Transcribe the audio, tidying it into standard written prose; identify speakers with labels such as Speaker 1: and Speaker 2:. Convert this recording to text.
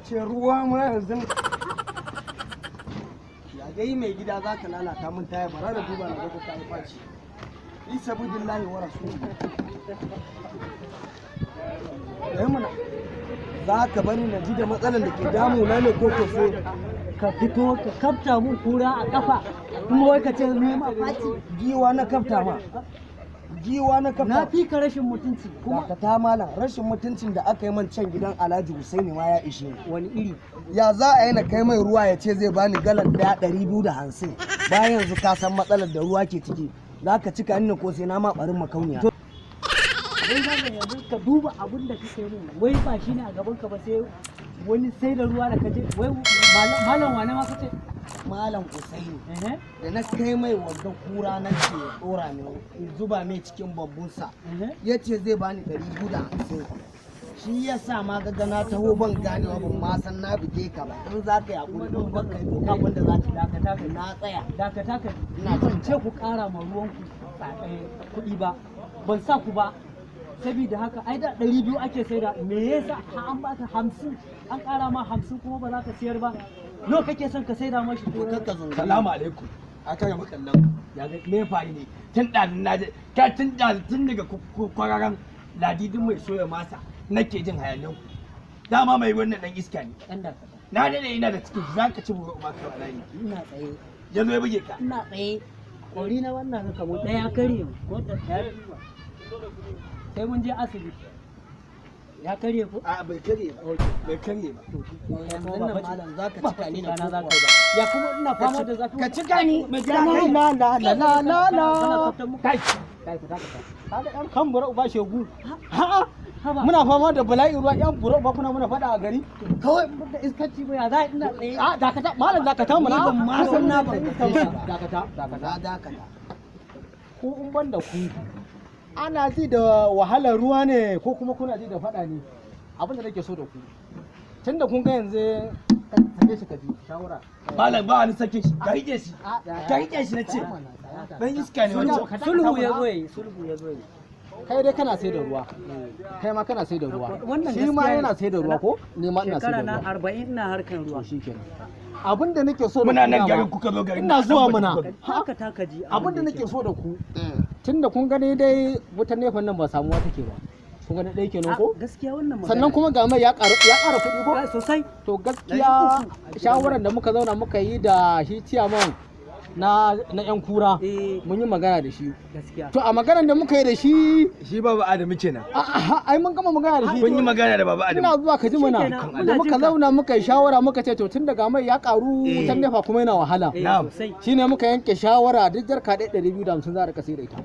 Speaker 1: ce ruwa ma yanzu ya dai mai gida za ka lalata min taya bara da duba na gaba ta yi faci isa bidillahi wa rasuluhu mana za ka bani na ji da matsalar da ke damuna ne ko sai
Speaker 2: ka fito ka kafta mun kura a kafa kuma wai ka ce ne ma faci
Speaker 1: giwa na kafta ma giwa na kafta
Speaker 2: na fi ka rashin mutunci
Speaker 1: kuma ka ta malam rashin mutuncin da aka yi man can gidan Alhaji Husaini ma ya ishe ni
Speaker 2: wani iri
Speaker 1: ya za a yi na kai mai ruwa ya ce zai bani galan daya 250 bayan yanzu ka san matsalar da ruwa ke ciki za ka cika ni ko sai na ma barin makauniya
Speaker 2: wai za ka yanzu ka duba abin da kake mun wai ba shine a gaban ka ba sai wani sai da ruwa da kaje wai malam wane ma kace
Speaker 1: malam Usaini da na kai mai wanda kura nan ce dora ne in zuba mai cikin babbunsa ya ce zai bani 250 shi ya sa ma ga na taho ban ganewa ban ma san na buge ka ba in za ka yi hakuri in ban kai duk abin da za ka dakata ka na tsaya
Speaker 2: dakata ka ina ce ku kara ma ruwan ku kuɗi ba ban sa ku ba saboda haka ai da 200 ake saida me yasa an baka 50 an kara ma 50 kuma ba za ka siyar ba nawa kake son ka saida mashi
Speaker 1: to kanka zo
Speaker 3: salamu alaikum aka ga makallan ya ga me fari ne tun da na ka tun daga kwararan ladidin mai soya masa nake jin hayanin ku dama mai wannan dan iska ne na dade ina da cikin zaka ci buru ba ka wallahi
Speaker 2: ina tsaye
Speaker 3: yazo ya buge ka
Speaker 2: ina tsaye kori na wannan ka mu daya kare ko da tare sai mun je asibiti ya karye ko
Speaker 1: a bai karye ba bai karye ba yanzu nan malam zaka cika ni na
Speaker 2: za ka ya kuma ina fama da zafi
Speaker 1: ka cika ni
Speaker 2: mai
Speaker 1: la la la la
Speaker 2: kai fita
Speaker 1: kaga dan kan bura uba shegu ha muna fama da bala'i ruwa yan bura uba kuna muna fada a gari
Speaker 2: kawai da iskanci ba ya za ina tsaye
Speaker 1: a dakata malam dakata mu na
Speaker 2: ban ma san na ban
Speaker 1: dakata
Speaker 4: ko in ban da ku ana ji da wahalar ruwa ne ko kuma kuna ji da fada ne abin da nake so da ku tunda kun ga yanzu sake shi ka ji shawara
Speaker 3: malam ba ni sake shi ka rike shi na ce dan iska ne wancan
Speaker 2: sulhu ya zo
Speaker 4: kai dai kana sai da ruwa kai ma kana sai da ruwa shi ma yana sai da ruwa ko ni ma ina sai da ruwa
Speaker 2: shekara na 40 ina harkan ruwa
Speaker 4: shikenan abin da nake so da
Speaker 3: muna nan garin kuka zo garin
Speaker 4: ina zuwa muna
Speaker 2: haka taka ji
Speaker 4: abin da nake so da ku tunda kun gani dai wutar nefan nan ba samuwa take ba kun gani dai kenan ko
Speaker 2: gaskiya wannan magana
Speaker 4: sannan kuma ga mai ya ƙara kuɗi ko
Speaker 2: sosai
Speaker 4: to gaskiya shawaran da muka zauna muka yi da shi ciyaman na yan kura mun yi magana da shi
Speaker 2: gaskiya
Speaker 4: to a maganar da muka yi da shi
Speaker 3: babu Adamu kenan
Speaker 4: ai mun gama magana da shi
Speaker 3: mun yi magana da babu Adamu
Speaker 4: ina zuwa ka ji mana da muka zauna muka yi shawara muka ce to tun daga mai ya karu wutan nefa kuma yana wahala
Speaker 3: na'am
Speaker 4: shine muka yanke shawara duk jarka 250 za a rika sai da ita